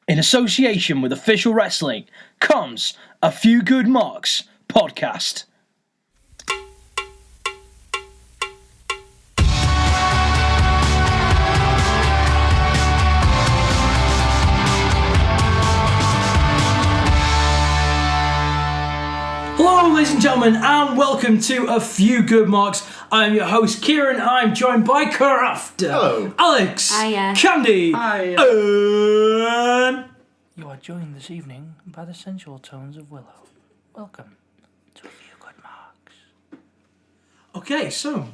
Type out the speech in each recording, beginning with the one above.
In association with Official Wrestling comes A Few Good Marks podcast. Hello, ladies and gentlemen, and welcome to A Few Good Marks. I'm your host, Kieran. I'm joined by Craft. Hello. Alex. Hiya. Candy. Hi. And... You are joined this evening by the sensual tones of Willow. Welcome to A Few Good Marks. Okay, so,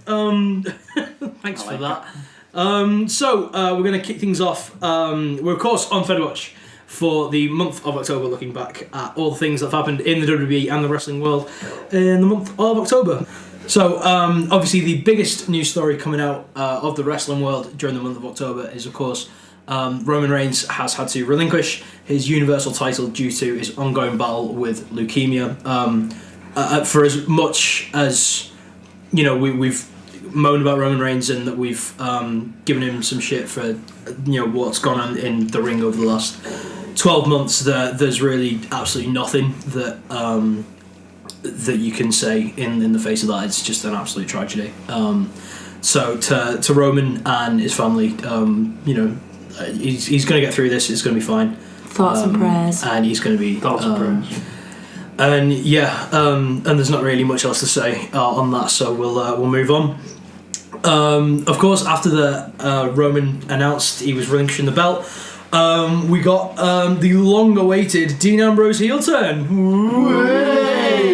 thanks for that. We're going to kick things off. We're, of course, on FedWatch for the month of October, looking back at all the things that have happened in the WWE and the wrestling world in the month of October. So, obviously, the biggest news story coming out of the wrestling world during the month of October is, of course, Roman Reigns has had to relinquish his Universal title due to his ongoing battle with leukemia. For as much as, you know, we've moaned about Roman Reigns and that we've given him some shit for, you know, what's gone on in the ring over the last 12 months, there's really absolutely nothing that you can say in the face of that. It's just an absolute tragedy. So to Roman and his family, you know, he's going to get through this. It's going to be fine. Thoughts and prayers. And he's going to be Thoughts and prayers. And yeah, and there's not really much else to say on that. So we'll move on. Of course, after the Roman announced he was relinquishing the belt, we got the long-awaited Dean Ambrose heel turn.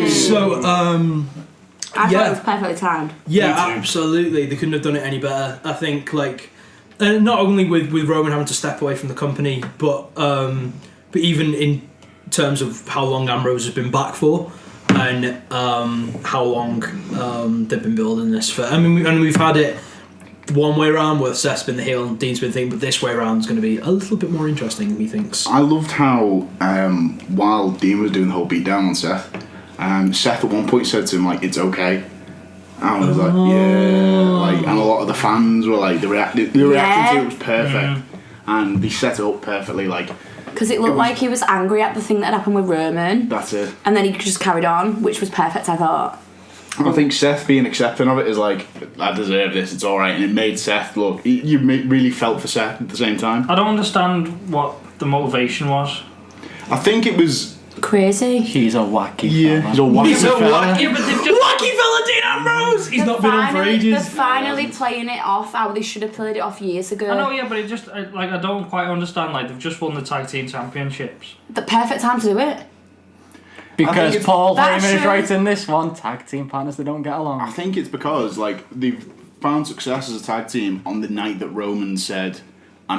So, I thought it was perfectly timed. Yeah, absolutely. They couldn't have done it any better. I think, like, not only with Roman having to step away from the company, but even in terms of how long Ambrose has been back for, and how long they've been building this for. I mean, we've had it one way around where Seth's been the heel and Dean's been the thing, but this way around is going to be a little bit more interesting, he thinks. I loved how while Dean was doing the whole beatdown on Seth, Seth at one point said to him, like, it's okay. And I was like, yeah, like, and a lot of the fans were like, the reaction to it was perfect, and they set it up perfectly, like. Because it looked like he was angry at the thing that happened with Roman. That's it. And then he just carried on, which was perfect, I thought. I think Seth being accepting of it is like, I deserve this, it's alright, and it made Seth look, you really felt for Seth at the same time. I don't understand what the motivation was. I think it was crazy. He's a wacky fella. He's a wacky fella. Wacky, but they've just... Wacky fella, Dean Ambrose! He's not been on for ages. They're finally playing it off how they should have played it off years ago. I know, yeah, but it just, I don't quite understand, like, they've just won the tag team championships. The perfect time to do it. Because Paul Heyman is shows- right in this one. Tag team partners, they don't get along. I think it's because, like, they've found success as a tag team on the night that Roman said, I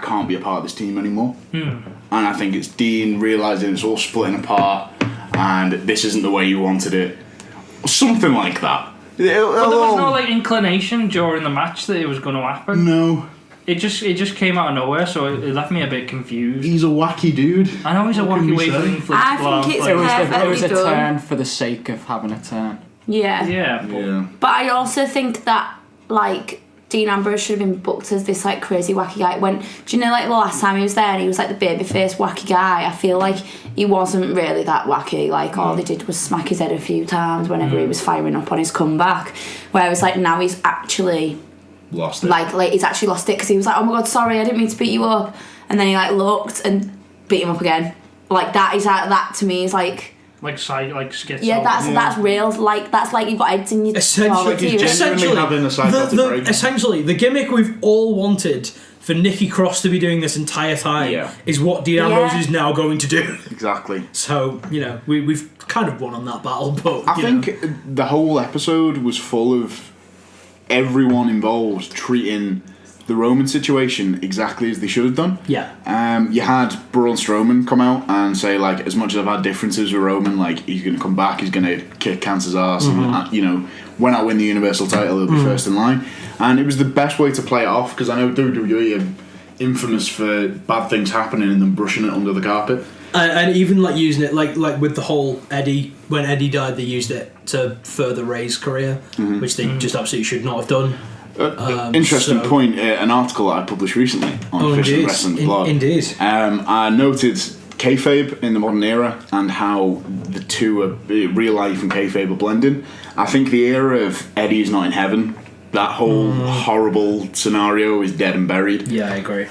can't be a part of this team anymore. And I think it's Dean realising it's all splitting apart and this isn't the way you wanted it. Something like that. But there was no, like, inclination during the match that it was going to happen. No. It just came out of nowhere, so it left me a bit confused. He's a wacky dude. I know he's a wacky waving flip. I think it's It was a perfectly done. turn for the sake of having a turn. Yeah. Yeah. But I also think that, like, Dean Ambrose should have been booked as this, like, crazy wacky guy. Do you know, like, the last time he was there and he was, like, the babyface wacky guy? I feel like he wasn't really that wacky. Like, all they did was smack his head a few times whenever he was firing up on his comeback. Whereas, like, now he's actually... Lost it. Like he's actually lost it because he was like, oh my god, sorry, I didn't mean to beat you up. And then he, like, looked and beat him up again. Like, that to me is, like... Like schizo. Yeah, that's real. Like, that's like you've got eggs in your Essentially, having a psychotic break. Essentially, the gimmick we've all wanted for Nikki Cross to be doing this entire time is what Dean Ambrose is now going to do. Exactly. So, you know, we've kind of won on that battle, but I think the whole episode was full of everyone involved treating the Roman situation exactly as they should have done. Yeah. You had Braun Strowman come out and say, like, as much as I've had differences with Roman, like, he's going to come back, he's going to kick cancer's ass, and, you know, when I win the Universal title, he'll be first in line. And it was the best way to play it off, because I know WWE are infamous for bad things happening and then brushing it under the carpet. And even, like, using it, like with the whole Eddie, when Eddie died, they used it to further Ray's career, which they just absolutely should not have done. Interesting point. An article that I published recently on Fish and Wrestling's blog. Indeed. I noted kayfabe in the modern era and how the two are real life and kayfabe are blending. I think the era of Eddie's not in heaven, that whole horrible scenario is dead and buried. Yeah, I agree.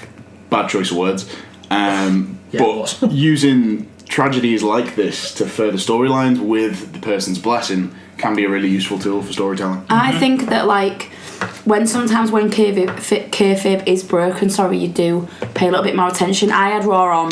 Bad choice of words. But using tragedies like this to further storylines with the person's blessing can be a really useful tool for storytelling. I think that when kayfabe is broken, you do pay a little bit more attention. I had Raw on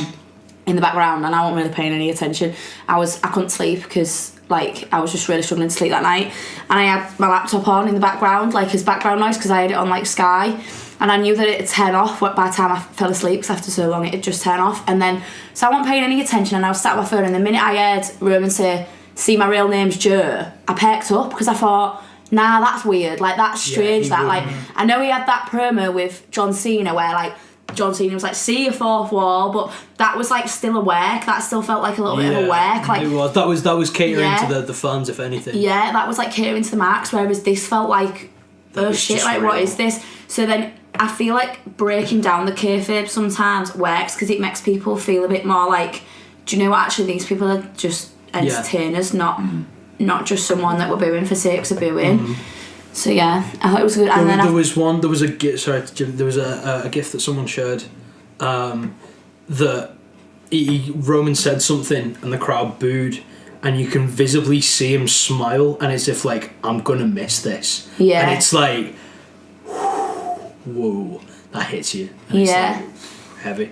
in the background and I wasn't really paying any attention. I couldn't sleep because I was just really struggling to sleep that night, and I had my laptop on in the background as background noise because I had it on Sky, and I knew that it'd turn off by the time I fell asleep because after so long it'd just turn off. And then so I wasn't paying any attention and I was sat on my phone, and the minute I heard Roman say, "See, my real name's Joe," I perked up because I thought, nah, that's weird, that's strange. I know he had that promo with John Cena where John Cena was see your fourth wall, but that was still a work. That still felt like a little bit of a work. It was. That was catering to the fans, if anything. Yeah, that was catering to the max. Whereas this felt oh shit, what is this? So then I feel breaking down the kayfabe sometimes works because it makes people feel a bit more do you know what? Actually, these people are just entertainers, not just someone that we're booing for sakes of booing. Mm-hmm. So yeah, I thought it was good. And there was a gift. Sorry, Jim. There was a gift that someone shared. That Roman said something and the crowd booed, and you can visibly see him smile, and it's if I'm gonna miss this. Yeah. And it's whoa, that hits you. And yeah. It's heavy.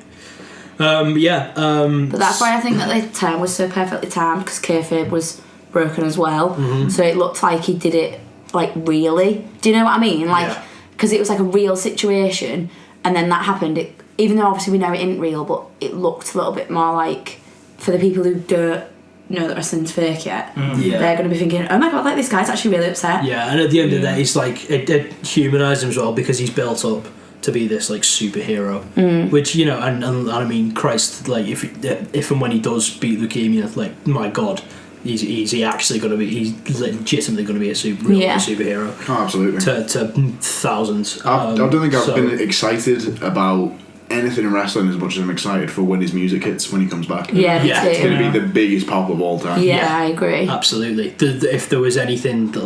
But that's why I think that the time was so perfectly timed because kayfabe was broken as well. Mm-hmm. So it looked like he did it. Really, do you know what I mean? Because it was a real situation, and then that happened. Even though obviously we know it isn't real, but it looked a little bit more for the people who don't know that wrestling's fake yet. They're going to be thinking, oh my god, this guy's actually really upset. Yeah, and at the end of the day, it's it humanised him as well because he's built up to be this superhero, which and I mean, Christ, if and when he does beat leukemia, my god. He's actually going to be. He's legitimately going to be a superhero. Oh, absolutely. To thousands. I don't think I've been excited about anything in wrestling as much as I'm excited for when his music hits when he comes back. Yeah, me too. It's going to be the biggest pop of all time. Yeah, I agree. Absolutely. If there was anything that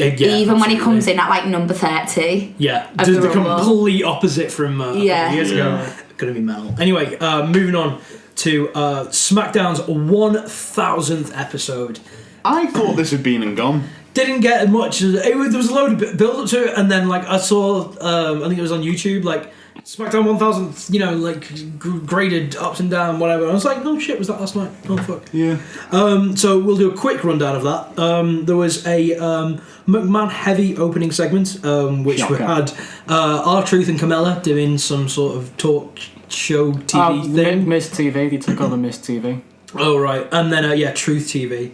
even when he comes in at number 30. Yeah, the complete opposite from years ago. Going to be metal. Anyway, moving on to SmackDown's 1000th episode. I thought this had been and gone. Didn't get much. There was a load of build up to it, and then I saw, I think it was on YouTube, SmackDown 1000, graded ups and down, whatever. I was oh shit, was that last night? Oh fuck. Yeah. So we'll do a quick rundown of that. There was a McMahon heavy opening segment, which we had R-Truth and Carmella doing some sort of talk show TV thing. Miss TV, they took over Miss TV. Oh right, and then Truth TV.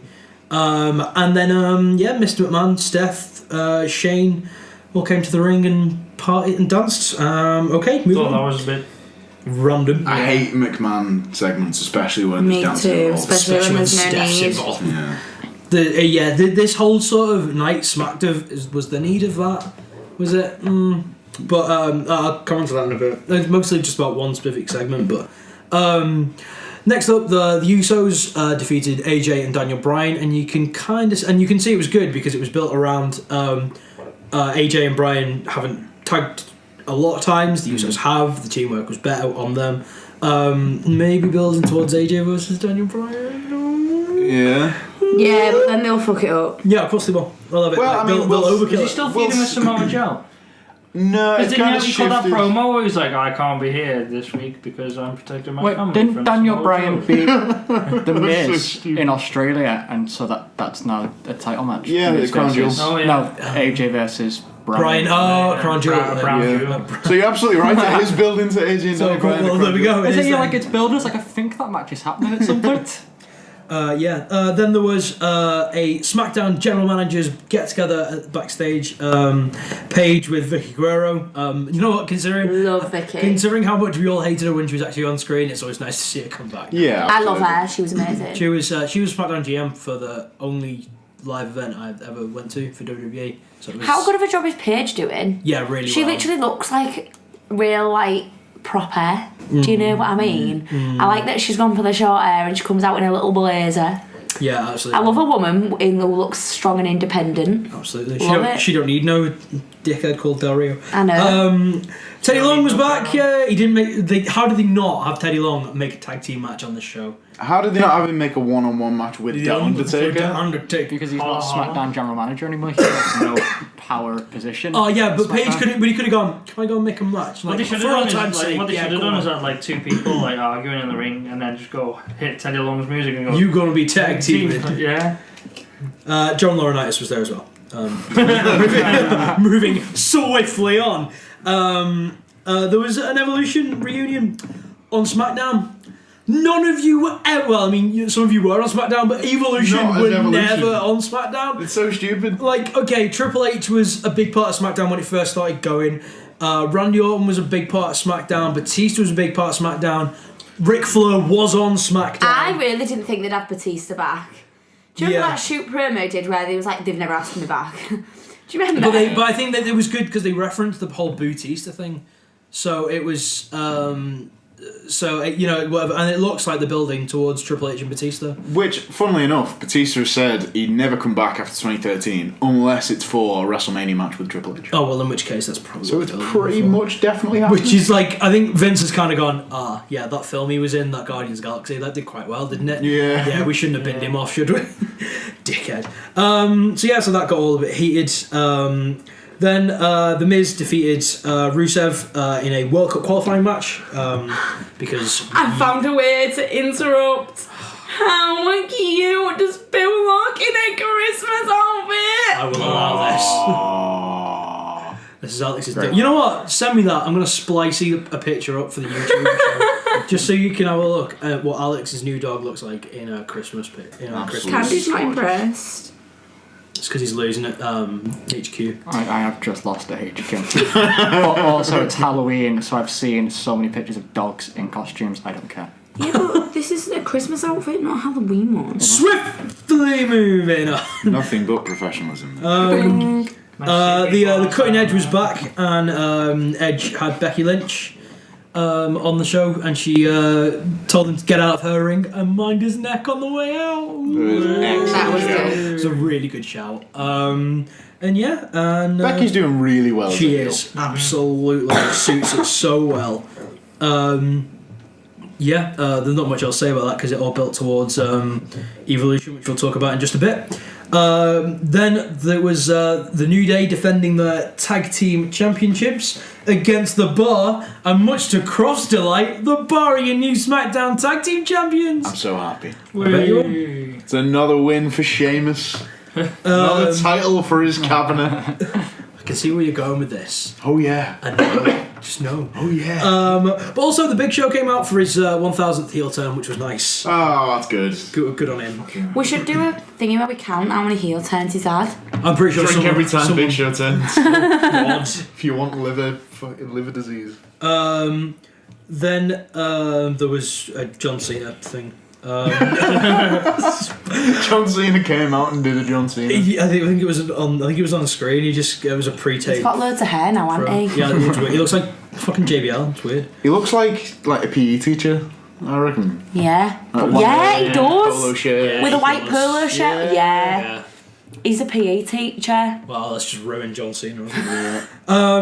And then Mr. McMahon, Seth, Shane all came to the ring and partied and danced. Okay, moving on. That was a bit random. I hate McMahon segments, especially when there's dancing involved. Especially when there's no Steph's need. involved. Yeah. This whole sort of night SmackDown was the need of that. Was it? But I'll come on to that in a bit. It's mostly just about one specific segment, but. Next up, the Usos defeated AJ and Daniel Bryan, and you can see it was good because it was built around AJ and Bryan haven't tagged a lot of times. The Usos have. The teamwork was better on them. Maybe building towards AJ versus Daniel Bryan. Yeah. Yeah, but then they'll fuck it up. Yeah, of course they will. They'll have it. Well, they'll overkill Is he it. still feeding with Samoa Joe? No, Because it's didn't kind he of cut that shifted. promo where he's I can't be here this week because I'm protecting my Wait, family. didn't from Daniel Samoa Bryan Joe. beat The Miz stupid. in Australia, and so that's now a title match? Yeah, Miz the Crown versus- Jewel. Oh, yeah. No, AJ versus Bryan. Bryan. Crown Jewel. Brown Yeah. Jewel. So you're absolutely right. It is building to AJ and So Daniel Bryan. well, there we go. Is It it then. it's building? It's I think that match is happening at some point. Then there was a SmackDown general managers get together backstage page with Vicky Guerrero. You know what? Love Vicky. Considering how much we all hated her when she was actually on screen, it's always nice to see her come back. Yeah, I love absolutely. her. She was amazing. She was SmackDown GM for the only live event I've ever went to for WWE. So it was, How good of a job is Paige doing? Yeah, really. She well. literally looks like real like proper. Do you know what I mean? I like that she's gone for the short hair and she comes out in a little blazer. Yeah, absolutely. I love a woman who looks strong and independent. Absolutely. Love She don't need no dickhead called Del Rio. I know. Teddy Long was back. Yeah, he didn't make. How did they not have Teddy Long make a tag team match on the show? How did they not have him make a one-on-one match with The Undertaker? Because he's not SmackDown general manager anymore. He has no power position. Oh yeah, but Paige couldn't. But he could have gone. Can I go and make a match? What Like, they should for have all done time's is sake, what they yeah, should have go done on. is that like two people like arguing in the ring and then just go hit Teddy Long's music and go. You gonna be tag team? Yeah. John Laurinaitis was there as well. Moving swiftly on. There was an Evolution reunion on SmackDown. None of you were well, I mean, some of you were on SmackDown, but Evolution Not as were Evolution. never on SmackDown. It's so stupid. Like, okay, Triple H was a big part of SmackDown when it first started going. Randy Orton was a big part of SmackDown. Batista was a big part of SmackDown. Ric Flair was on SmackDown. I really didn't think they'd have Batista back. Do you remember that shoot promo did where they was like, they've never asked me back? Do you remember? But I think that it was good because they referenced the whole Batista thing. So it was, whatever, and it looks like they're building towards Triple H and Batista. Which, funnily enough, Batista has said he'd never come back after 2013 unless it's for a WrestleMania match with Triple H. Oh, well, in which case that's probably... So it's pretty much definitely happening. Which is like, I think Vince has kind of gone, yeah, that film he was in, that Guardians of the Galaxy, that did quite well, didn't it? Yeah. Yeah, we shouldn't have binned him off, should we? Dickhead. So that got all a bit heated. Then The Miz defeated Rusev in a World Cup qualifying match because... I found a way to interrupt. How cute does Bill look in a Christmas outfit? I will allow this. This is Alex's day. You know what? Send me that. I'm going to splice a picture up for the YouTube show. Just so you can have a look at what Alex's new dog looks like in a Christmas pic. Candy's not impressed. It's because he's losing at HQ. I have just lost at HQ. But also, it's Halloween, so I've seen so many pictures of dogs in costumes. I don't care. Yeah, but this is a Christmas outfit, not a Halloween one. Swiftly moving on. Nothing but professionalism. The Cutting Edge was back, and Edge had Becky Lynch on the show, and she told him to get out of her ring and mind his neck on the way out. That was good. It was a really good shout. Becky's doing really well. She as a is absolutely suits it so well. There's not much else to say about that because it all built towards Evolution, which we'll talk about in just a bit. Then there was the New Day defending the tag team championships against the Bar, and much to Croft's delight, the Bar are your new SmackDown tag team champions. I'm so happy. I bet you are. It's another win for Sheamus. Another title for his cabinet. I can see where you're going with this. Oh yeah. I know. Just know. Oh yeah. But also the Big Show came out for his 1000th heel turn, which was nice. Oh, that's good. Good on him. We should do a thingy where we count how many heel turns he's had. I'm pretty sure Drink every time Big Show turns. If you want liver disease. Then there was a John Cena thing. John Cena came out and did a John Cena. I think it was on. I think it was on the screen. It was a pre-tape. He's got loads of hair now, hasn't he? Yeah, it looks weird. He looks like fucking JBL. It's weird. He looks like a PE teacher, I reckon. Yeah. He does. Polo shirt. With a white does. polo shirt. Yeah. He's a PE teacher. Well, let's just ruin John Cena.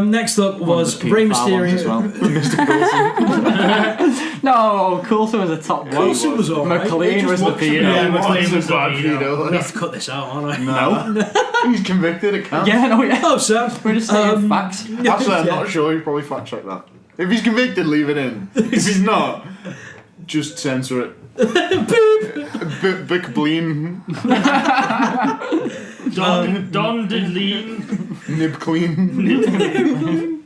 Next up was One of the Rey Pete Farrells as Mysterio. well. No, Coulson was a top one. Coulson was alright. McLean was the pedo. Yeah, McLean McLean was the bad pedo. I have to cut this out, aren't I? No. He's convicted, it counts. Yeah, no, yeah. Oh, so We're just saying facts. Actually, I'm not sure. You probably fact check that. If he's convicted, leave it in. If he's not, just censor it. Bic Bleen. Don did lean. Nib clean.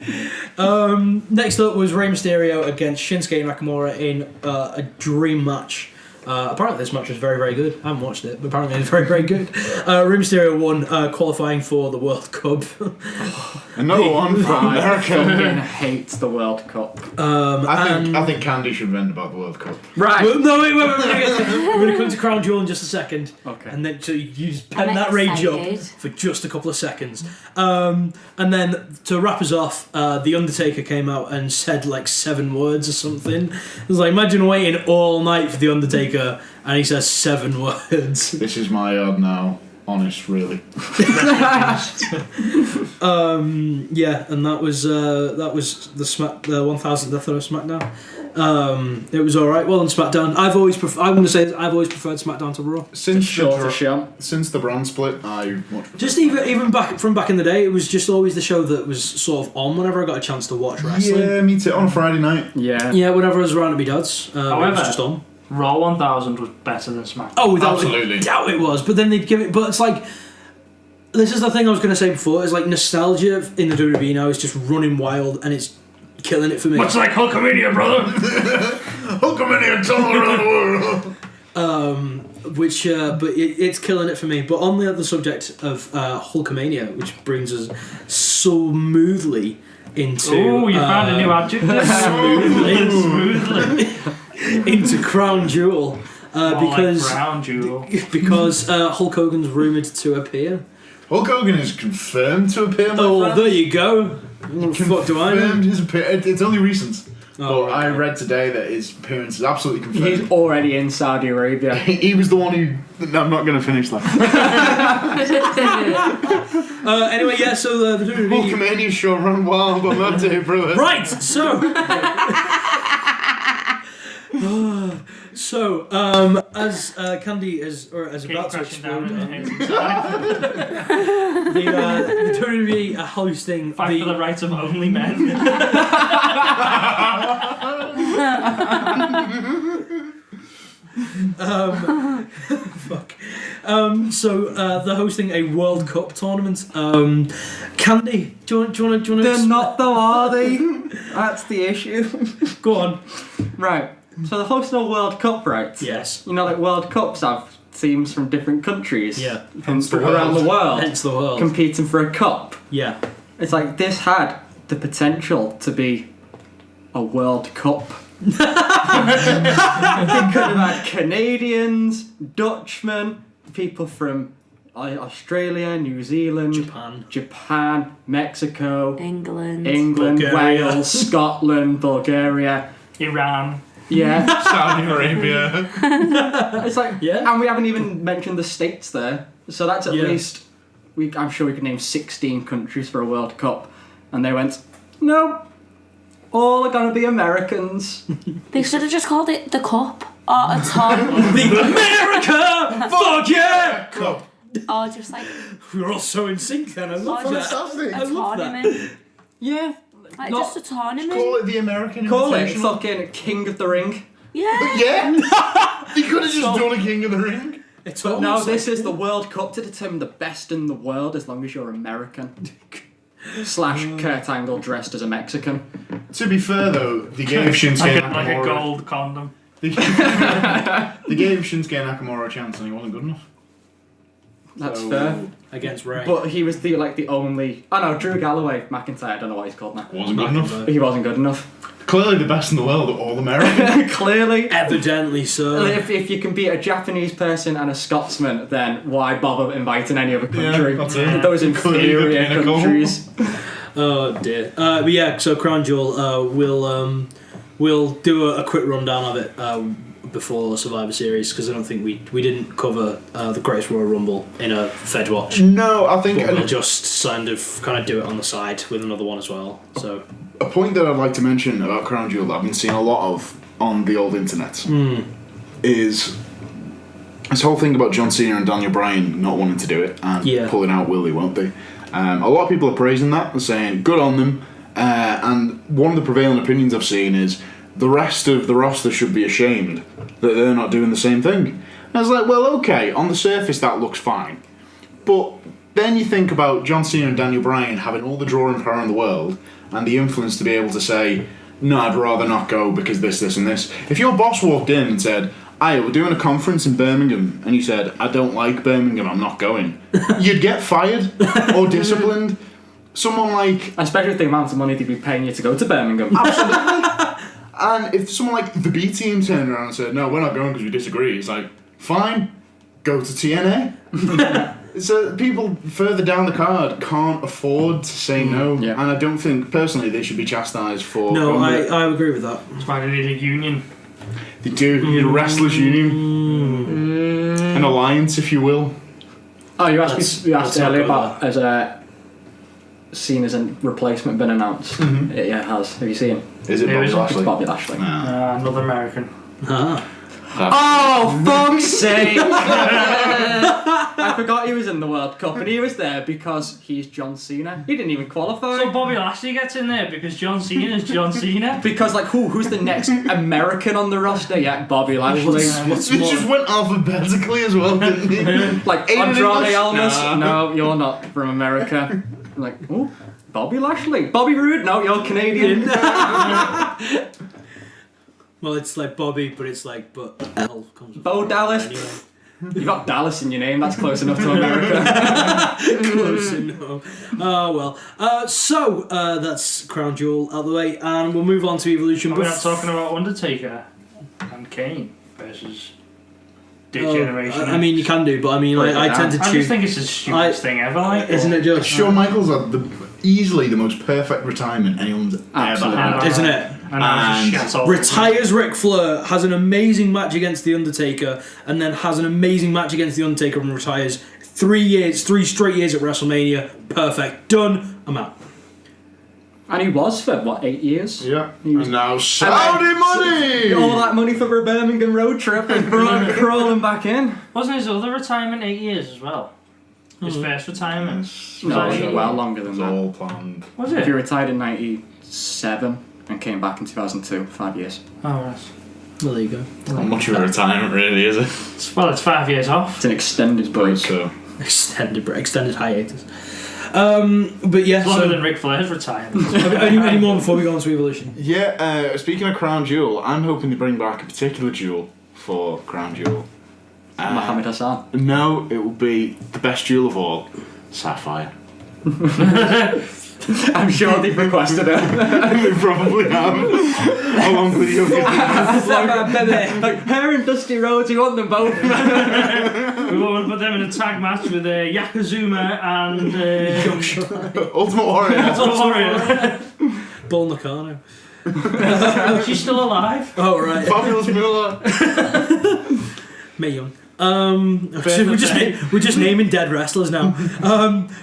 Next up was Rey Mysterio against Shinsuke Nakamura in a dream match. Apparently this match was very, very good. I haven't watched it, but apparently it's very, very good. Rey Mysterio won, qualifying for the World Cup. Another one from I America. fucking hate the World Cup. I think Candy should vent about the World Cup. Right. Well, no, wait. We're going to come to Crown Jewel in just a second. Okay. And then so you just pen I'm that rage up excited. for just a couple of seconds. And then to wrap us off, The Undertaker came out and said like 7 words or something. It was like, imagine waiting all night for The Undertaker and he says 7 words. This is my yard now. Honest, really. Yeah, and that was the 1000th episode of SmackDown. It was all right. Well, on SmackDown, I've always preferred SmackDown to Raw. Since Short. since the brand split, I much prefer. Just even back in the day, it was just always the show that was sort of on whenever I got a chance to watch wrestling. Yeah, me too. On a Friday night. Yeah. Yeah, whenever I was around at my dad's, it However, was just on. Raw 1000 was better than SmackDown. Oh, without Absolutely. doubt it was. But then they'd give it. But it's like, this is the thing I was going to say before. Is like nostalgia in the WWE now is just running wild, and it's killing it for me. Much like Hulkamania, brother. Hulkamania all around the world. But it's killing it for me. But on the other subject of Hulkamania, which brings us smoothly into. Oh, you found a new adjective. Smoothly. Into Crown Jewel. Because like Crown Jewel. because Hulk Hogan's rumoured to appear. Hulk Hogan is confirmed to appear. My Oh, well, friend. there you go. What the fuck do I know? Confirmed his appearance. It's only recent. Oh, But right. I read today that his appearance is absolutely confirmed. He's already in Saudi Arabia. He was the one who. No, I'm not going to finish that. Anyway, yeah. So the WWE. Hulkamania sure ran wild on that day, brother. Right. So. As Candy is Keep about to crashing down explode, in the heads inside. the WWE are hosting Fight for the rights of only men. Fuck. They're hosting a World Cup tournament. Candy, do you want to? They're not though, are they? That's the issue. Go on. Right. So they're hosting a World Cup, right? Yes. You know, like World Cups have teams from different countries. Yeah. From the around world. the world. Hence the world. Competing for a cup. Yeah. It's like this had the potential to be a World Cup. They could have had Canadians, Dutchmen, people from Australia, New Zealand, Japan, Mexico, England. Bulgaria. Wales, Scotland, Bulgaria. Iran. Yeah. Saudi Arabia. It's like, Yeah. and we haven't even mentioned the states there. So that's at Yeah. least, I'm sure we could name 16 countries for a World Cup. And they went, no, all are going to be Americans. They should have just called it the Cup or a tournament. The America! Fuck yeah! Cup. Or just like We're all so in sync then. I love or that. just Fantastic. a love that. tournament. Yeah. Like Not- just a tournament. Call it the American Call it Invitational. fucking King of the Ring. Yeah. Yeah. He could have just done a King of the Ring. It's But no, almost this is the World Cup to determine the best in the world as long as you're American. / Kurt Angle dressed as a Mexican. To be fair though, they gave Shinsuke Like a Nakamura. gold condom. They gave Shinsuke Nakamura a chance and he wasn't good enough. That's So- fair. against Ray. But he was the only. Oh no, Drew Galloway, McIntyre. I don't know what he's called now. Wasn't good enough. He wasn't good enough. Clearly the best in the world, all American. Clearly. Evidently so. If you can beat a Japanese person and a Scotsman, then why bother inviting any other country? that's it. Those Clearly the inferior pinnacle. countries. Oh dear. But yeah, so Crown Jewel, we'll do a quick rundown of it before the Survivor Series because I don't think we didn't cover the Greatest Royal Rumble in a FedWatch. No, I think But we'll just kind of do it on the side with another one as well. So a point that I'd like to mention about Crown Jewel that I've been seeing a lot of on the old internet is this whole thing about John Cena and Daniel Bryan not wanting to do it and pulling out will they, won't they? A lot of people are praising that and saying good on them. And one of the prevailing opinions I've seen is the rest of the roster should be ashamed that they're not doing the same thing. And I was like, well, okay, on the surface that looks fine. But then you think about John Cena and Daniel Bryan having all the drawing power in the world and the influence to be able to say, no, I'd rather not go because this, and this. If your boss walked in and said, "Aye, we're doing a conference in Birmingham," and you said, "I don't like Birmingham, I'm not going," you'd get fired or disciplined. Someone like... Especially with the amount of money they'd be paying you to go to Birmingham. Absolutely. And if someone like the B team turned around and said, "No, we're not going because we disagree," it's like, fine, go to TNA. So people further down the card can't afford to say no. Yeah. And I don't think, personally, they should be chastised for... No, I agree with that. That's why they need a union. They do. They need a wrestlers' union. An alliance, if you will. Oh, you asked Let's earlier not go about as a seen as a replacement been announced. It has. Have you seen? Is it There Bobby is Lashley? It's Bobby Lashley. Another American. Ah. Oh, fuck's sake! I forgot he was in the World Cup, and he was there because he's John Cena. He didn't even qualify. So Bobby Lashley gets in there because John Cena is John Cena. Because, like, who's the next American on the roster? Yeah, Bobby Lashley. They just went alphabetically as well, didn't they? Like, Aiden Andrade English? Almas? Nah. No, you're not from America. Like, oh, Bobby Lashley. Bobby Roode? No, you're Canadian. Well, it's like Bobby, but it's like, but L comes with Bo Dallas. anyway. You got Dallas in your name, that's close enough to America. Close enough. Oh well. So that's Crown Jewel out of the way, and we'll move on to Evolution. Are we not talking about Undertaker and Kane versus Degeneration? I mean, you can do, but I mean, Break it I down. tend to I choose. just think it's the stupidest thing ever. Like, Isn't it just? Shawn Michaels had easily the most perfect retirement anyone's ever Absolutely. had. Isn't it? And I was just shit all over it. Retires Ric Flair, has an amazing match against The Undertaker, and then has an amazing match against The Undertaker and retires 3 straight years at WrestleMania. Perfect. Done. I'm out. And he was for, what, 8 years? Yeah. He was- And now Saudi money! All that money for a Birmingham road trip and crawling back in. Wasn't his other retirement 8 years as well? His first retirement? No, Was that- well longer than It was that. all planned. Was If it? he retired in 97 and came back in 2002, 5 years. Oh, right. Well, there you go. Not much of a retirement, really, is it? Well, it's 5 years off. It's an extended break. So, Extended hiatus. But yeah. It's longer So, than Ric Flair's retirement. any more before we go on to Evolution? yeah, speaking of Crown Jewel, I'm hoping to bring back a particular jewel for Crown Jewel. Mohammed Hassan. No, it will be the best jewel of all, Sapphire. I'm sure they've requested it. They probably have. Along with you. Like her and Dusty Rhodes, you want them both. We want to put them in a tag match with Yokozuna and Ultimate Warrior. Ultimate Warrior. Bull Nakano. She's still alive. Oh right. Fabulous Moolah. Mae Young. We're just naming dead wrestlers now.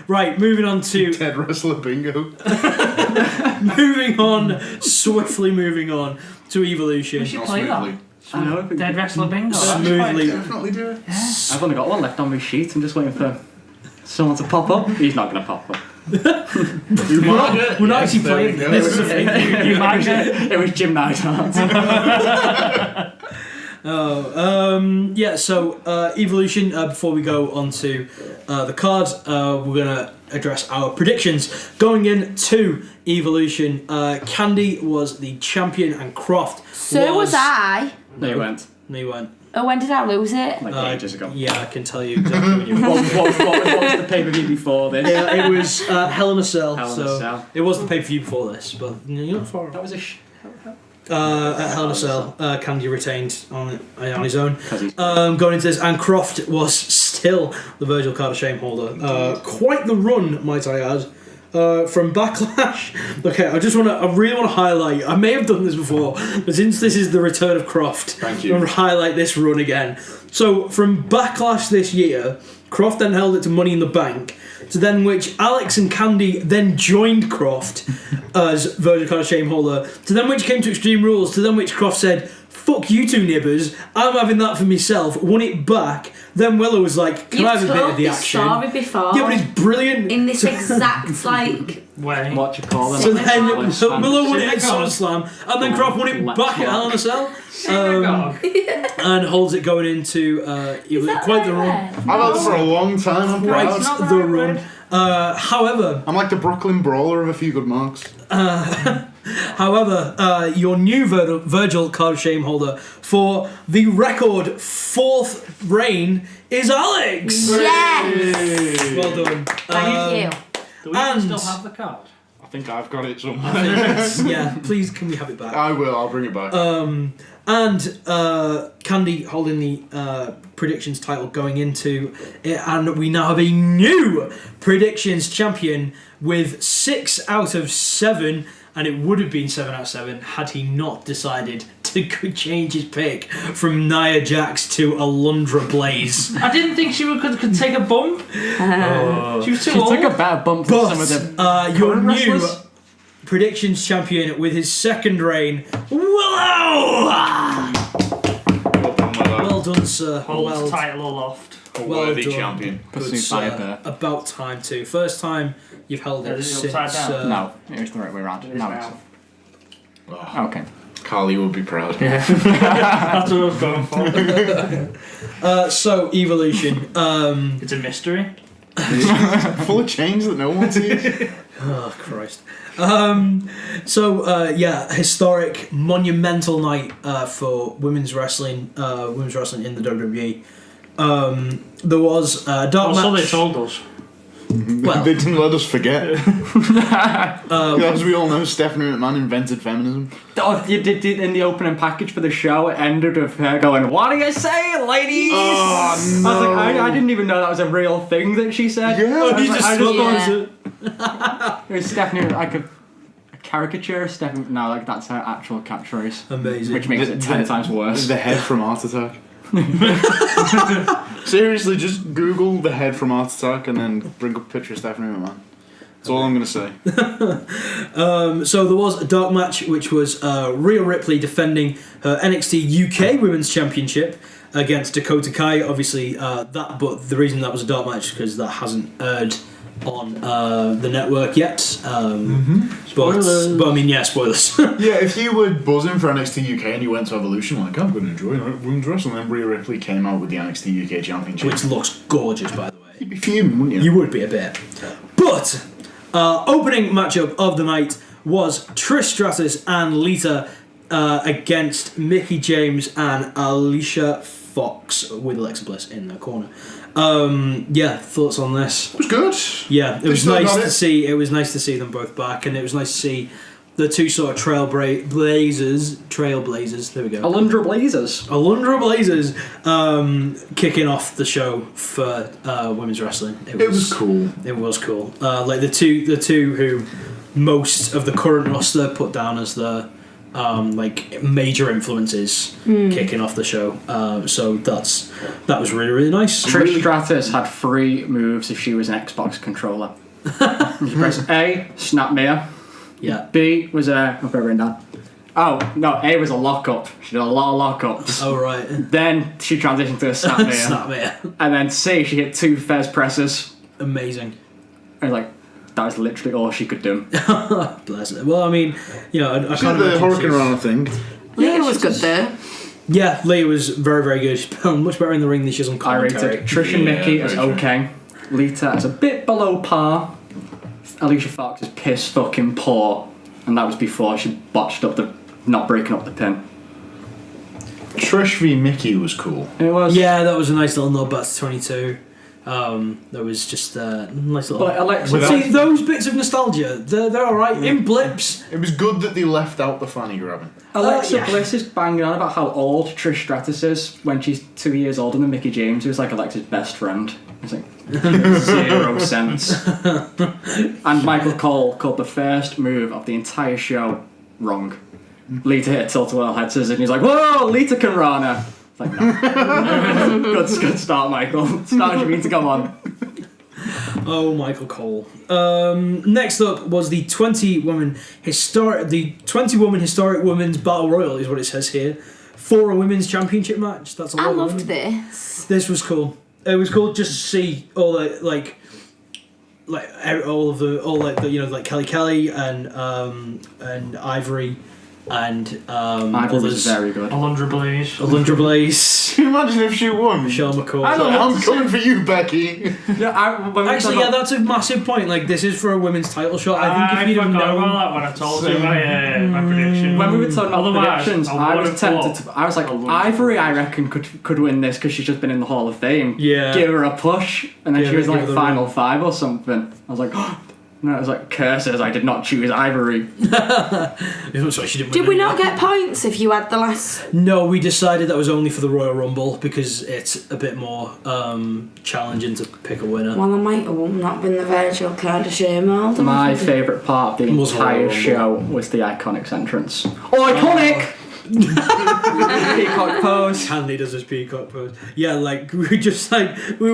Right, moving on to Dead wrestler bingo. swiftly moving on to Evolution. We should play that. I know. Dead Wrestler Bingo. Smoothly. Definitely do it. I've only got one left on my sheet. I'm just waiting for someone to pop up. He's not going to pop up. We're not actually playing this. Is a thing. You might get. It was Jim Neidhart. Yeah, so Evolution, before we go on to the cards, we're going to address our predictions. Going into Evolution, Candy was the champion and Croft So was I. No, you went. No, you weren't. Oh, when did I lose it? Like ages ago. Yeah, I can tell you exactly when you were. What was the pay-per-view before this? Yeah, it was Hell in a Cell. Hell in so a Cell. It was the pay-per-view before this, but you're not far off. That was a At Hell in a Cell, Candy retained on his own. 'Cause he's- Going into this, and Croft was still the Virgil Card of Shame holder. Quite the run, might I add. From Backlash. Okay, I really want to highlight. I may have done this before, but since this is the return of Croft, Thank you. I'm going to highlight this run again. So from Backlash this year, Croft then held it to Money in the Bank, to then which Alex and Candy then joined Croft as Virgin Card of Shame holder, to then which came to Extreme Rules, to then which Croft said, "Fuck you two nibbers, I'm having that for myself," won it back. Then Willow was like, "Can I have a bit of the action?" Story before. Yeah, but it's brilliant. In this exact Way. What you call them? So then Synagogue. Willow won it at Synagogue. SummerSlam, and then Croft won it back at Hell in a Cell, Synagogue. and holds it going into quite the run. I've had it for a long time, I'm Right, proud. the run. However, I'm like the Brooklyn Brawler of a few good marks. However, your new Virgil card of shame holder for the record 4th reign is Alex. Yes! Well done. Thank you. Do we And- still have the card? I think I've got it somewhere. Yeah, please can we have it back? I will. I'll bring it back. And Candy holding the predictions title going into it, and we now have a new predictions champion with 6 out of 7, and it would have been 7 out of 7 had he not decided to change his pick from Nia Jax to Alundra Blaze. I didn't think she could take a bump. She was too She old. took a better bump than some of the But your current new wrestlers. predictions champion with his 2nd reign, Willow! Well done, sir. Holds title aloft. A well worthy done. champion. Good, Pursued by a sir. bear. About time too. First time you've held it Is it since. upside down? No, it was the right way around. It is Now now. Oh, okay. Carly would be proud. That's what I was going for. So Evolution. It's a mystery. Full of change that no one sees. Oh Christ. Historic, monumental night for women's wrestling. Women's wrestling in the WWE. There was a dark Also, match. they told us. Well, They didn't let us forget. As we all know, Stephanie McMahon invented feminism. Oh, you did in the opening package for the show. It ended with her going, "What do you say, ladies?" Oh, no. I was like, I didn't even know that was a real thing that she said. Yeah. I was he like, just I thought thought Yeah. it was Stephanie, like a caricature of Stephanie. No, like that's her actual catchphrase, amazing. which makes it 10 times worse. The head from Heart Attack. Seriously, just Google the head from Heart Attack and then bring up a picture of Stephanie McMahon. That's all I'm going to say. So there was a dark match which was Rhea Ripley defending her NXT UK Women's Championship against Dakota Kai. Obviously, but the reason that was a dark match is because that hasn't aired on the network yet. But I mean, yeah, spoilers. Yeah, if you were buzzing for NXT UK and you went to Evolution, like, I'm going to enjoy women's wrestling, and then Rhea Ripley came out with the NXT UK Championship. Which looks gorgeous, by the way. You'd be fuming, wouldn't you? You would be a bit. But opening matchup of the night was Trish Stratus and Lita against Mickie James and Alicia Fox with Alexa Bliss in their corner. Thoughts on this? It was good. Yeah, it They was still nice got to it. see. It was nice to see them both back, and it was nice to see the two sort of trailblazers. There we go. Alundra Blazers. Alundra Blazers kicking off the show for women's wrestling. It was cool. It was cool. Like the two who most of the current roster put down as the like major influences kicking off the show. So that was really, really nice. Trish Stratus had 3 moves if she was an Xbox controller. You press A, snapmare. Yeah. B was a... I've got it written down. Oh, no, A was a lockup. She did a lot of lockups. Oh right. Then she transitioned to a snapmare. Snapmare. And then C, she hit 2 Fez presses. Amazing. I was like, that was literally all she could do. Bless her. Well, I mean, you know, I She can't did the imagine Hurricane she's- Rana thing. Lita was good though. Yeah, Leah was very, very good. She's much better in the ring than she is on I commentary. rated Trish and Mickey Yeah, as very true. okay. Lita as a bit below par. Alicia Fox is piss fucking poor. And that was before she botched up not breaking up the pin. Trish v Mickey was cool. It was. Yeah, that was a nice little nod back to 22. There was just a nice little... But Alexa, See, those bits of nostalgia, they're alright. In blips. It was good that they left out the fanny grabbing. Alexa yeah. Bliss is banging on about how old Trish Stratus is when she's 2 years older than Mickie James, who's like Alexa's best friend. It's like 0 sense. And Michael Cole called the first move of the entire show wrong. Lita hit a tilt-a-whirl head scissors and he's like, "Whoa, Lita can Rana." It's like, no. good start, Michael. Start as you mean to come on. Oh, Michael Cole. Next up was the 20-woman historic women's battle royal, is what it says here, for a women's championship match. That's a lot I of loved women. this. This was cool. It was cool just to see all the like Kelly and Ivory and Ivory was very good. Alundra Blaze. Alundra Blaze, Can you imagine if she won? Michelle McCoy. I'm coming for you, Becky. Actually, yeah, that's a massive point. Like, this is for a women's title shot. I think if you'd have forgot known, about that when I told you my prediction. When we were talking about Otherwise, predictions, I would was have tempted thought to. I was like, Alundra Ivory, Blaze. I reckon could win this because she's just been in the Hall of Fame. Yeah. Give her a push, and then Yeah, she was give like her the final run. 5 or something. I was like, no, it was like curses. I did not choose Ivory. Sorry, she didn't Did win we any. not get points if you had the last? No, we decided that was only for the Royal Rumble because it's a bit more challenging to pick a winner. Well, I might have not been the virtual kind of shame. My favourite part of the Was entire Royal show was the Iconics entrance. Oh, iconic! Peacock pose. Hanley does his peacock pose. Yeah, like we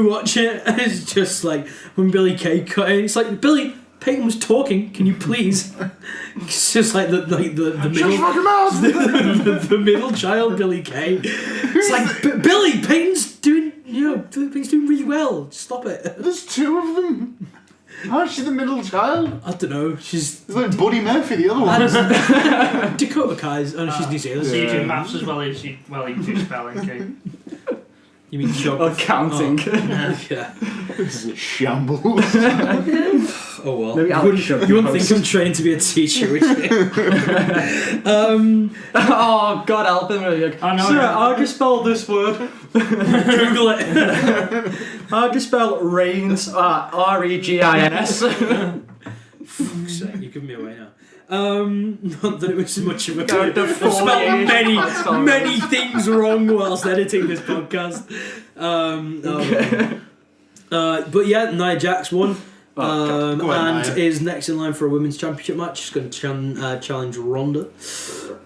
watch it and it's just like when Billy Kay cut in, it's like, Billy, Payne was talking, can you please? It's just like the middle the middle child Billy Kay. It's like, Billy, Payne's doing Payne's doing really well. Stop it. There's 2 of them. How's she the middle child? I don't know. She's It's like Buddy Murphy, the other one. Dakota Kai's and she's New Zealand. So you do maths as well as you do spelling, okay? You mean Counting. Yeah. This is a shambles. Oh well. Maybe Alex should You wouldn't post. think I'm trained to be a teacher, would you? Oh, God help him. I know. Sir, how do you spell this word? Google it. How do you spell reigns? R-E-G-I-N-S. Fuck's sake, you're giving me away now. Not that it was much of a Go good. to I've spelled 48. many things wrong whilst editing this podcast. But yeah, Nia Jax won. Go on, And Nia. is next in line for a women's championship match. She's going to challenge Ronda.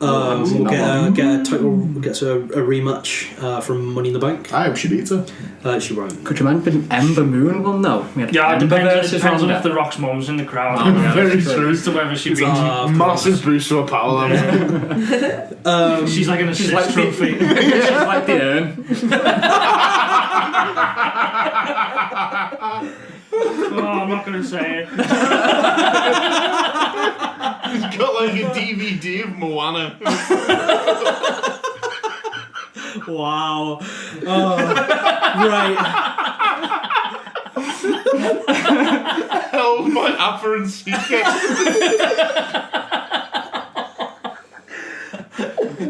haven't seen We'll that get a title, gets a rematch from Money in the Bank. I hope she beats her. She won't. Could you imagine Ember Moon won though? We had Yeah, it Ember depends on Ronda. if the Rock's mum's in the crowd. Very true. As to whether she beats Massive boost to her power level. She's like an assist like the- trophy. She's like the urn. Oh, I'm not going to say it. He's got like a DVD of Moana. Wow. Right. Held by afferent secret.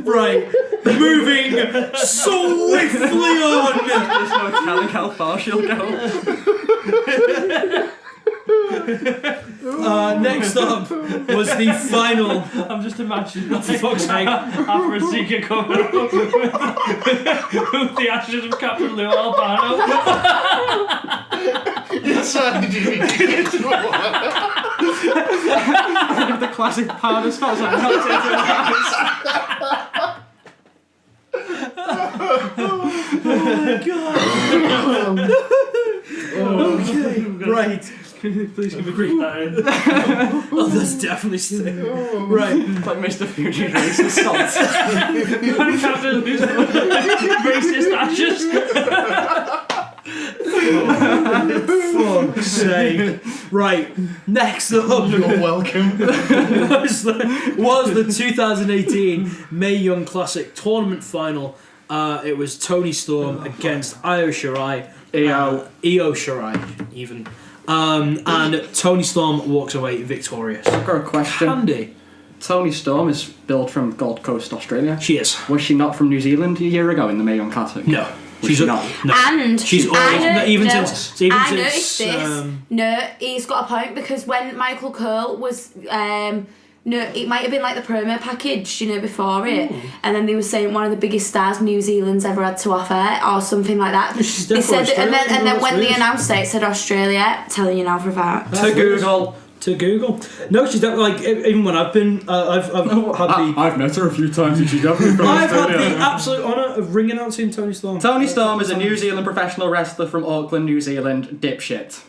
Right. Moving swiftly on. There's no telling how far she'll go. Next up was the final. I'm just imagining For fuck's sake. after a secret coming up with the ashes of Captain Lou Albano. Inside the DVD. The classic powder smells like melted Okay. Right. Please give me a Read green. that in. Oh, that's definitely still. Right. like Mr. Fuji's racist salt. Captain Lou's racist ashes. Fuck's sake. Right. Next up You're welcome. was the 2018 Mae Young Classic tournament final. It was Toni Storm against Io Shirai. Io Shirai, even. And Toni Storm walks away victorious. I've got a question. Handy. Toni Storm is billed from Gold Coast, Australia. She is. Was she not from New Zealand a year ago in the Mae Young Classic? No. Was she not? No. And She's always I since noticed this. No, he's got a point because when Michael Cole was no, it might have been like the promo package, before it, and then they were saying one of the biggest stars New Zealand's ever had to offer, or something like that. She's They said, definitely and then when they Australian. announced it said Australia. Telling you now for a fact. To Google. To Google. No, she's definitely like even when I've been, I've had the. I've met her a few times and she's definitely from I've had the absolute honour of ringing out seeing Toni Storm. Toni Storm is a New Zealand professional wrestler from Auckland, New Zealand. Dipshit.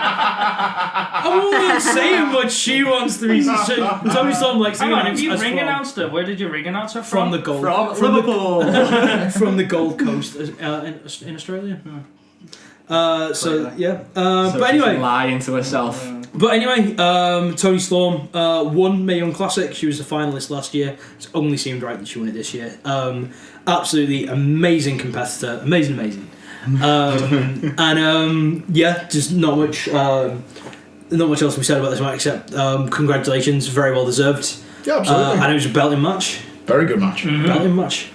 I'm only saying what she wants to be. Toni Storm likes Hang on, if you as ring from- announced her, where did you ring announce her from from? the Gold From Liverpool. from the Gold Coast in Australia. So yeah, So but she anyway, can lie into herself. But anyway, Toni Storm won Mae Young Classic. She was the finalist last year. It only seemed right that she won it this year. Absolutely amazing competitor. Amazing. Just not much else to be said about this match except congratulations, very well deserved. Yeah, absolutely. And it was a belting match. Very good match. Belting match.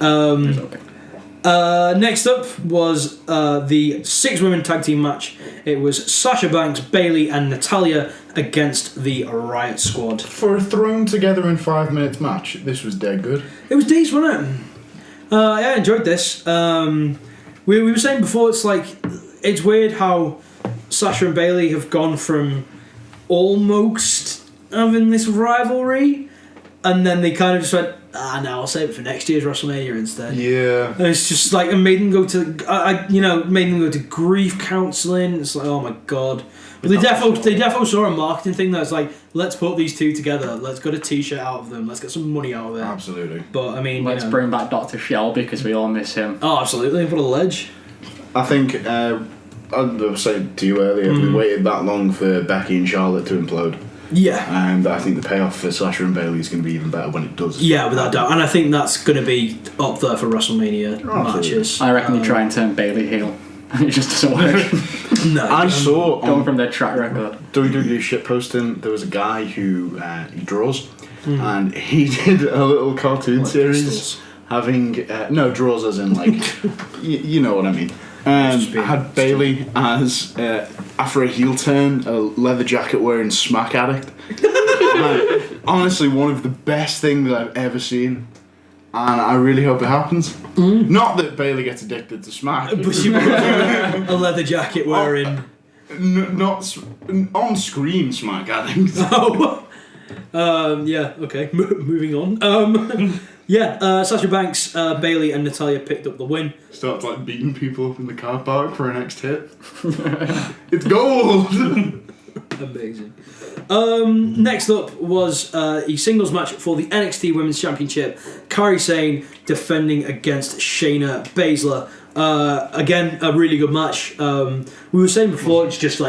Next up was the 6-women tag team match. It was Sasha Banks, Bayley, and Natalya against the Riot Squad. For a thrown together in 5 minutes match, this was dead good. It was decent, wasn't it? I enjoyed this. We were saying before, it's weird how Sasha and Bayley have gone from almost having this rivalry, and then they kind of just went, no, I'll save it for next year's WrestleMania instead. Yeah. And it's just like, and made them go to, made them go to grief counselling. It's like, oh my god. But they definitely saw a marketing thing that's like, let's put these two together. Let's get a T-shirt out of them. Let's get some money out of it. Absolutely. But I mean, let's bring back Dr. Shelby because we all miss him. Oh, absolutely. What a ledge. I think I was saying to you earlier, we waited that long for Becky and Charlotte to implode. Yeah. And I think the payoff for Sasha and Bayley is going to be even better when it does. Yeah, without doubt. And I think that's going to be up there for WrestleMania matches. I reckon you try and turn Bayley heel. It just doesn't work. No. I saw going from their track record. WWE shitposting, there was a guy who he draws, and he did a little cartoon series pistols. having draws as in like you know what I mean. Had Bayley as after a heel turn, a leather jacket wearing smack addict. Honestly, one of the best things that I've ever seen. And I really hope it happens. Not that Bayley gets addicted to smack. But she was a leather jacket wearing... Not on screen smack, I think. Oh. Okay. Moving on. Sasha Banks, Bayley and Natalya picked up the win. Starts like beating people up in the car park for a next hit. It's gold! Amazing. Next up was a singles match for the NXT Women's Championship. Kairi Sane defending against Shayna Baszler. Again, a really good match. We were saying before, it's just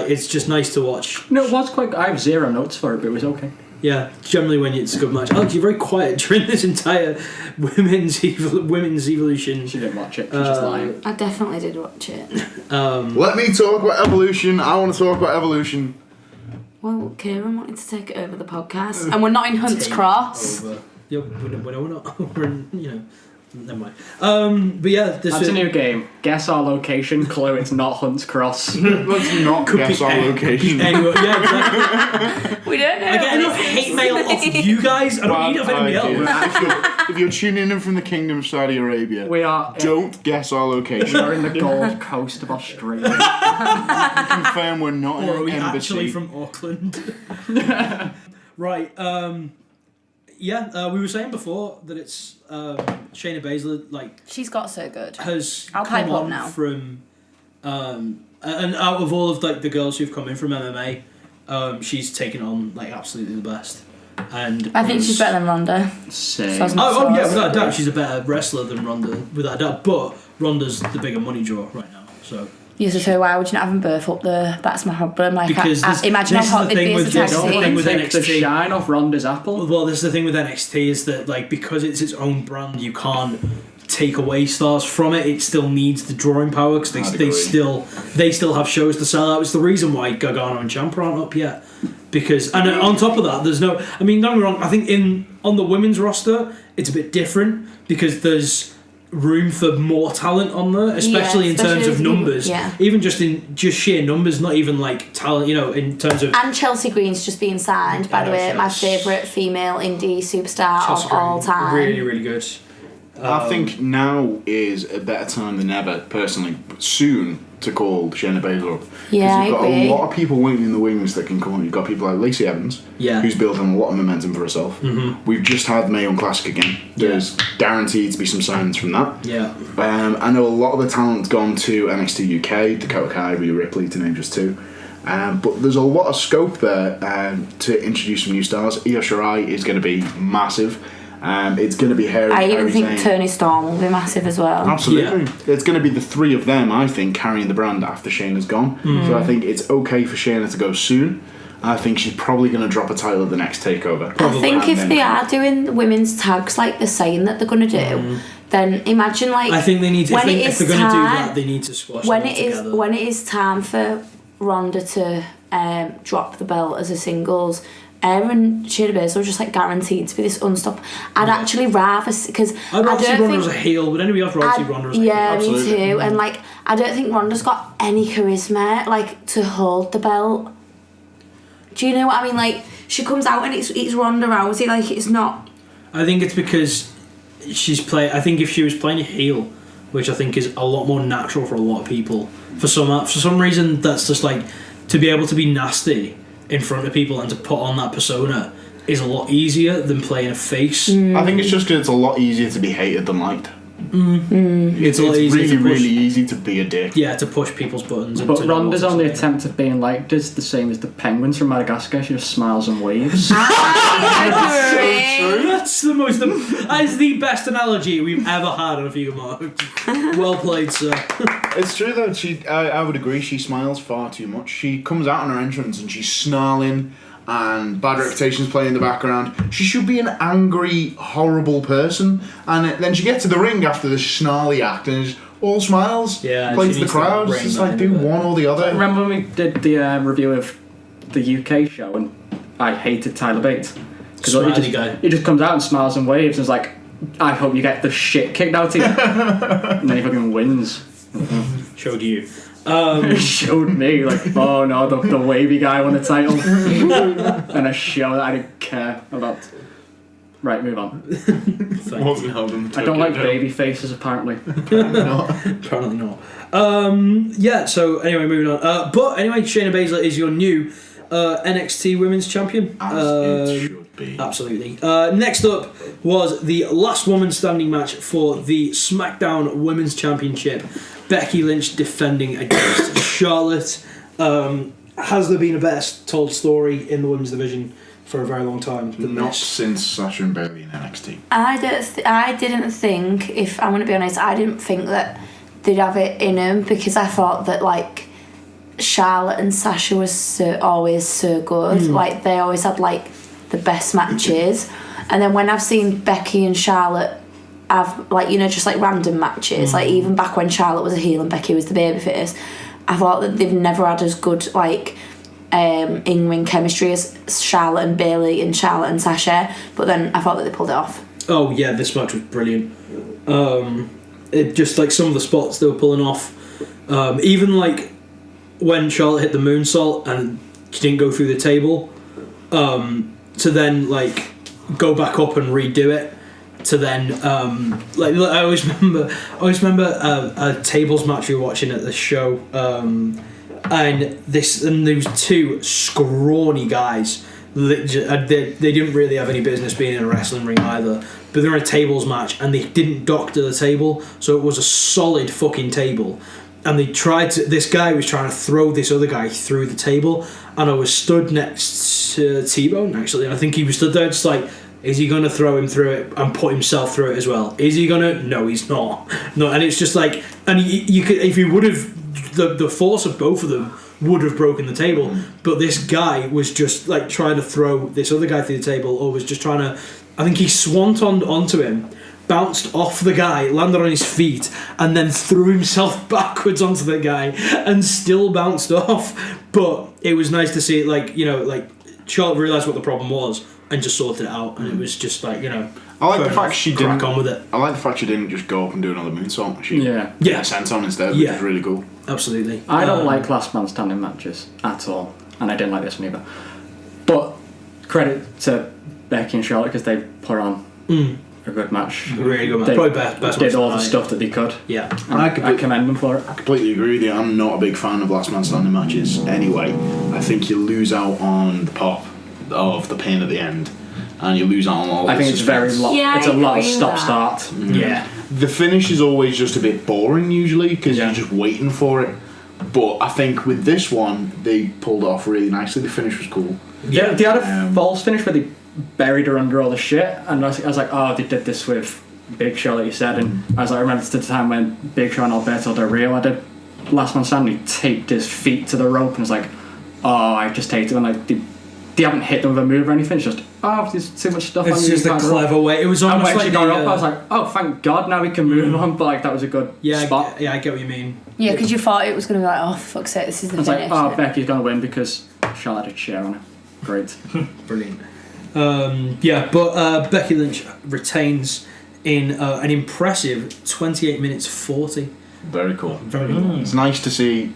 nice to watch. No, it was quite. I have 0 notes for it, but it was okay. Yeah, generally when it's a good match. Alex, you're very quiet during this entire women's evolution. She didn't watch it. She's just lying. I definitely did watch it. Let me talk about Evolution. I want to talk about Evolution. Well, Kieran wanted to take over the podcast, and we're not in Hunts Cross. Over. Yeah, we're not. We're in, never mind. But yeah, that's a new game. Guess our location. Clue: it's not Hunts Cross. Let's not guess our location. Anyway, yeah, exactly. We don't know. I get enough hate mail off you guys. I don't need it off anybody else. If you're tuning in from the Kingdom of Saudi Arabia, we are. Don't guess our location. We're in the Gold Coast of Australia. Confirm we're not in an an embassy. Actually from Auckland. Right. We were saying before that it's Shayna Baszler, she's got so good. Has I'll come pipe up on now. From and out of all of the girls who've come in from MMA, she's taken on absolutely the best. And I think she's better than Ronda. Same. Without a doubt, she's a better wrestler than Ronda, without a doubt. But Ronda's the bigger money draw right now, so. Yes, so why would you not have them both up there? That's my problem. Because imagine how hot they'd be as a tag team. With Take the NXT. shine off Ronda's apple. Well, this is the thing with NXT is that because it's its own brand, you can't take away stars from it. It still needs the drawing power because they still have shows to sell out. It's the reason why Gargano and Ciampa aren't up yet. Because on top of that, there's no. I mean, don't get me wrong. I think on the women's roster, it's a bit different because there's room for more talent on there, especially in terms of numbers. Yeah. Even just sheer numbers, not even talent. In terms of. And Chelsea Green's just being signed. By the way, my favourite female indie superstar of all time. Really, really good. I think now is a better time than ever, personally, soon, to call Shayna Baszler up. Yeah, I you've got agree. a lot of people waiting in the wings that can come on. You've got people like Lacey Evans, who's building a lot of momentum for herself. Mm-hmm. We've just had Mae Young Classic again. There's guaranteed to be some signings from that. Yeah. I know a lot of the talent's gone to NXT UK, Dakota Kai, Rhea Ripley, to name just two. But there's a lot of scope there to introduce some new stars. Io Shirai is going to be massive. It's going to be her. I even think Toni Storm will be massive as well. Absolutely. Yeah. It's going to be the three of them, I think, carrying the brand after Shayna's gone. So I think it's okay for Shayna to go soon. I think she's probably going to drop a title at the next takeover. I think if they are doing women's tags like they're saying that they're going to do, then imagine like I think they need to. when If they're going to do that, they need to squash when them it is together. when it is time for Ronda to drop the belt as a singles. And Shayna Baszler are just like guaranteed to be this unstoppable. I'd actually rather because I'd rather see don't Ronda think as a heel. Would anybody else rather see Ronda as a heel? yeah, Absolutely. me too. And like I don't think Ronda's got any charisma like to hold the belt. Do you know what I mean? Like she comes out and it's Ronda Rousey. Like it's not. I think it's because she's play. I think if she was playing a heel, which I think is a lot more natural for a lot of people, for some reason that's just like to be able to be nasty in front of people and to put on that persona is a lot easier than playing a face. I think it's just because it's a lot easier to be hated than liked. It's a lot easier really, to push, really easy to be a dick. Yeah, to push people's buttons. and But to Ronda's know what to only say. attempt at being liked is the same as the penguins from Madagascar. She just smiles and waves. I agree. That's that is the best analogy we've ever had on a few marks. Well played, sir. It's true though. I would agree. She smiles far too much. She comes out on her entrance and she's snarling, and Bad Reputation's playing in the background. She should be an angry, horrible person, and then she gets to the ring after this snarly act and is all smiles. Yeah, plays she to the needs to crowd. rein It's that like in do a bit. one or the other. Remember when we did the review of the UK show and I hated Tyler Bates? Smiley guy. He just comes out and smiles and waves and is like, I hope you get the shit kicked out of you. And then he fucking wins. Showed you. It showed me, like, oh no, the wavy guy won the title. And a show that I didn't care about. Right, move on. Wasn't held in the I don't turkey like tail. baby faces, apparently. Apparently not. Yeah, so anyway, moving on. But anyway, Shayna Baszler is your new NXT Women's Champion. As it should be. Absolutely. Next up was the last woman standing match for the SmackDown Women's Championship. Becky Lynch defending against Charlotte. Has there been a better told story in the women's division for a very long time than Not this? since Sasha and Bayley in NXT. I didn't think, if I'm going to be honest, I didn't think that they'd have it in them because I thought that like Charlotte and Sasha was always so good. Like they always had like the best matches. And then when I've seen Becky and Charlotte have like, you know, just like random matches, like even back when Charlotte was a heel and Becky was the babyface, I thought that they've never had as good like in-ring chemistry as Charlotte and Bayley and Charlotte and Sasha, but then I thought that they pulled it off. Oh yeah, this match was brilliant. It just like some of the spots they were pulling off, even like when Charlotte hit the moonsault and she didn't go through the table, to then like go back up and redo it, to then like I always remember a tables match we were watching at the show, and there was two scrawny guys. They didn't really have any business being in a wrestling ring either, but they were in a tables match and they didn't doctor the table, so it was a solid fucking table. And this guy was trying to throw this other guy through the table, and I was stood next to T-Bone actually, and I think he was stood there just like, is he gonna throw him through it and put himself through it as well? Is he gonna? No, he's not. No, and it's just like, and you could, if he would have, the force of both of them would have broken the table, but this guy was just like trying to throw this other guy through the table, or was just trying to, I think he swantoned onto him, bounced off the guy, landed on his feet, and then threw himself backwards onto the guy and still bounced off. But it was nice to see it, like, you know, like Charlotte realised what the problem was and just sorted it out, and it was just like, you know, I like the fair fact enough, she crack didn't. on with it. I like the fact she didn't just go up and do another moonsault. She Yeah. Yeah. sent on instead, which Yeah. is really cool. Absolutely. I don't like last man standing matches at all, and I didn't like this one either. But credit to Becky and Charlotte because they put on a good match. Really good match. They Probably best match did of all the the night. stuff that they could. Yeah. And I commend them for it. I completely agree with you. I'm not a big fan of last man standing matches anyway. I think you lose out on the pop of the Payne at the end, and you lose out on all I the think it's very suspense. Yeah, it's a I lot of agree with stop-start. Yeah. The finish is always just a bit boring usually because Yeah. you're just waiting for it. But I think with this one, they pulled it off really nicely. The finish was cool. Yeah. They had a false finish where they buried her under all the shit, and I was like, oh, they did this with Big Show, like you said, and I was like, I remember the time when Big Show and Alberto Del Rio had a last man standing, he taped his feet to the rope, and was like, I just hate it when like they haven't hit them with a move or anything. It's just there's too much stuff. It's on you. just a clever way. It was And almost when like she got up, I was like, oh, thank God, now we can move on. But like that was a good spot. I get what you mean. Yeah, because you thought it was going to be like, oh, for fuck's sake, this is the I was finish. like, Becky's gonna win because Charlotte had a chair on her. Great. Brilliant. But Becky Lynch retains in an impressive 28 minutes 40. Very cool. Very cool. It's nice to see.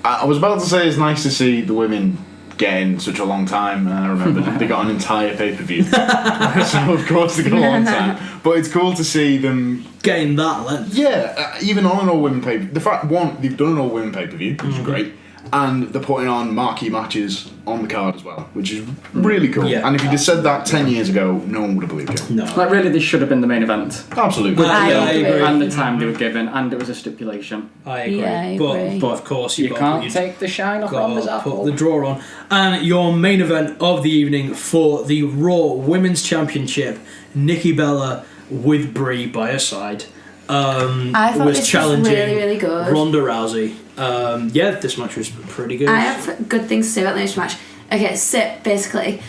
I was about to say it's nice to see the women get in such a long time. I remember they got an entire pay-per-view. So of course they got a long time. But it's cool to see them getting that length. Yeah, even on an all-women pay-per-view. The fact, one, they've done an all-women pay-per-view, which is great. And they're putting on marquee matches on the card as well, which is really cool. Yeah, and if you'd have said that 10 years ago, no one would have believed you. No. Like really, this should have been the main event. Absolutely. I agree. And the time they were given, and it was a stipulation. I agree. Yeah, I agree. But of course You can't take the shine off Ronda's put apple. the draw on. And your main event of the evening for the Raw Women's Championship, Nikki Bella with Brie by her side. I thought was this challenging was really, really good. Ronda Rousey. This match was pretty good. I have good things to say about this match. Okay, so basically,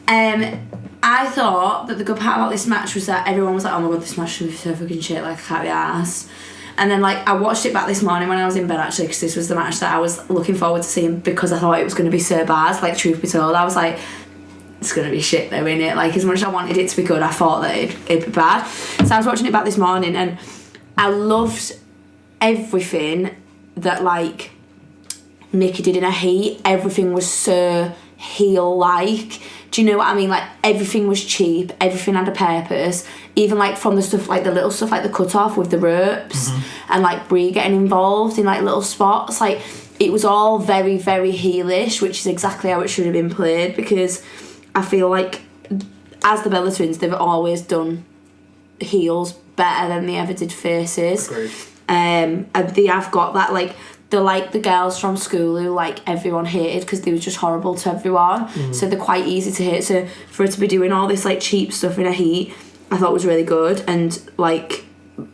I thought that the good part about this match was that everyone was like, oh my god, this match should be so fucking shit, like I can't be arsed. And then like I watched it back this morning when I was in bed actually, because this was the match that I was looking forward to seeing because I thought it was going to be so bad. Like truth be told, I was like, it's going to be shit though, innit? Like as much as I wanted it to be good, I thought that it'd be bad. So I was watching it back this morning and I loved everything that like Nikki did in her heat. Everything was so heel-like. Do you know what I mean? Like everything was cheap, everything had a purpose. Even like from the stuff, like the little stuff like the cut-off with the ropes and like Brie getting involved in like little spots. Like it was all very, very heelish, which is exactly how it should have been played, because I feel like as the Bella Twins, they've always done heels better than they ever did faces. Agreed. And they have got that, like they're like the girls from school who like everyone hated because they were just horrible to everyone. So they're quite easy to hate. So for her to be doing all this like cheap stuff in a heat, I thought was really good. And like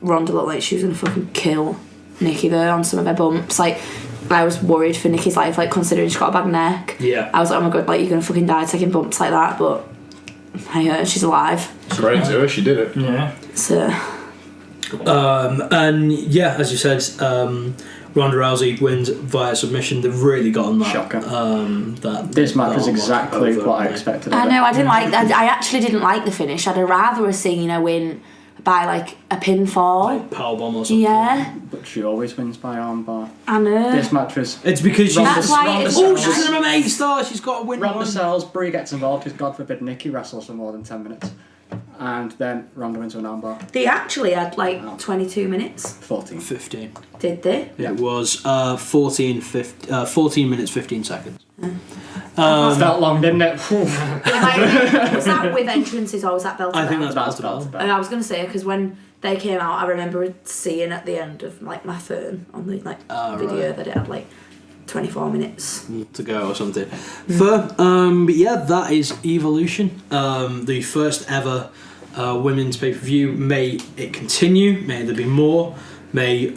Ronda looked like she was gonna fucking kill Nikki there on some of her bumps. Like I was worried for Nikki's life, like considering she got a bad neck. Yeah. I was like, oh my god, like you're gonna fucking die taking bumps like that. But hey, she's alive. Great to her, she did it. Yeah. So. And yeah, as you said, Ronda Rousey wins via submission. They've really gotten that. Shocker. This match was exactly what I expected. I know, I didn't like that. I actually didn't like the finish. I'd rather have seen her win by like a pinfall. Like powerbomb or something. Yeah. But she always wins by armbar. I know. This match was. It's because she's. That's why it's so she's nice. an MMA star. She's got to win. Ronda sells, Brie gets involved, because God forbid Nikki wrestles for more than 10 minutes. And then Ronda wins with an armbar. They actually had like 22 minutes. 14. 15. Did they? Yeah. It was 14 minutes 15 seconds. Felt long, didn't it? Was that with entrances or was that belt to I think belt? that's bell to bell. And I was going to say, because when they came out, I remember seeing at the end of like my phone on the like video that it had like 24 minutes to go or something. But yeah, that is Evolution. The first ever women's pay-per-view. May it continue. May there be more. May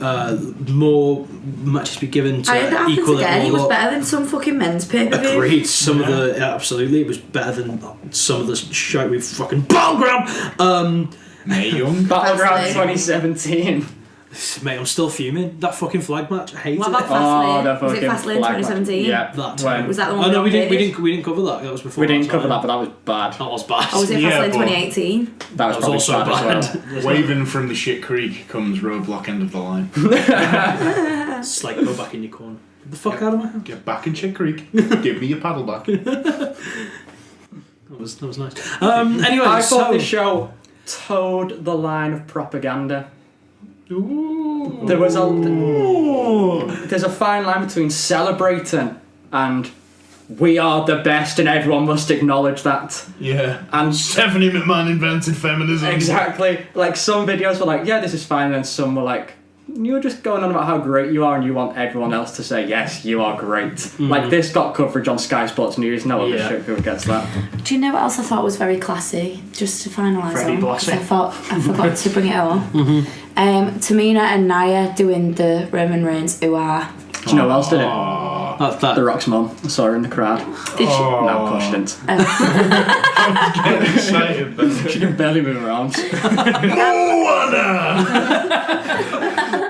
more matches be given to I heard that equal happens again. It was up. better than some fucking men's pay-per-view. Agreed. Some of the absolutely, it was better than some of the shite we fucking battleground. Mae Young. Battleground Fastlane. 2017. Mate, I'm still fuming. That fucking flag match, I hate What it. about Fastlane? the Was it fucking Fastlane flag match. 2017? Yeah, That when- Was that the one? Oh no, we did? didn't cover that. That was before. We didn't that, cover sorry. that, but that was bad. That was bad. Or was it Yeah, Fastlane but- 2018? That was probably also bad bad. as well. Waving from the shit creek comes roadblock end of the line. It's like go back in your corner. Get the fuck out of my house. Get back in shit creek. Give me your paddle back. That was nice. Anyway, I so thought the show towed the line of propaganda. Ooh. There's a fine line between celebrating and we are the best and everyone must acknowledge that. Yeah. And Stephanie McMahon invented feminism. exactly, like some videos were like, yeah, this is fine, and some were like, you're just going on about how great you are and you want everyone else to say, yes, you are great. Like this got coverage on Sky Sports News, no other Yeah. shit who gets that. Do you know what else I thought was very classy? Just to finalise Freddie on, because Bossy. I forgot to bring it up. Tamina and Nia doing the Roman Reigns ooh-ah. Do you know what else did it? Aww. That's that. The Rock's mum. I saw her in the crowd. Did she? No, of course she didn't. Getting excited then. She can barely move around.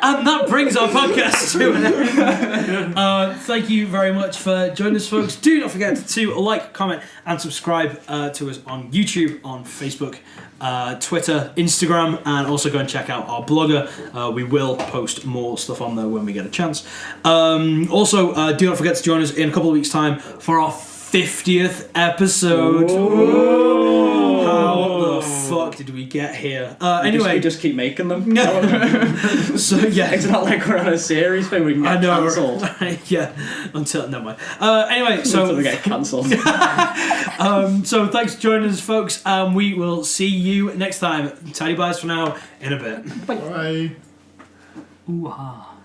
And that brings our podcast to an end. Thank you very much for joining us, folks. Do not forget to like, comment, and subscribe to us on YouTube, on Facebook, Twitter, Instagram, and also go and check out our blogger. We will post more stuff on there when we get a chance. Also, do not forget to join us in a couple of weeks' time for our 50th episode. Whoa. How the fuck did we get here? Anyway, we just keep making them. So yeah, It's not like we're on a series thing we can get cancelled. Right? Yeah, until never mind. Anyway, so Until we get cancelled. so thanks for joining us, folks. We will see you next time. Tidy byes for now in a bit. Bye. Ooh-ha.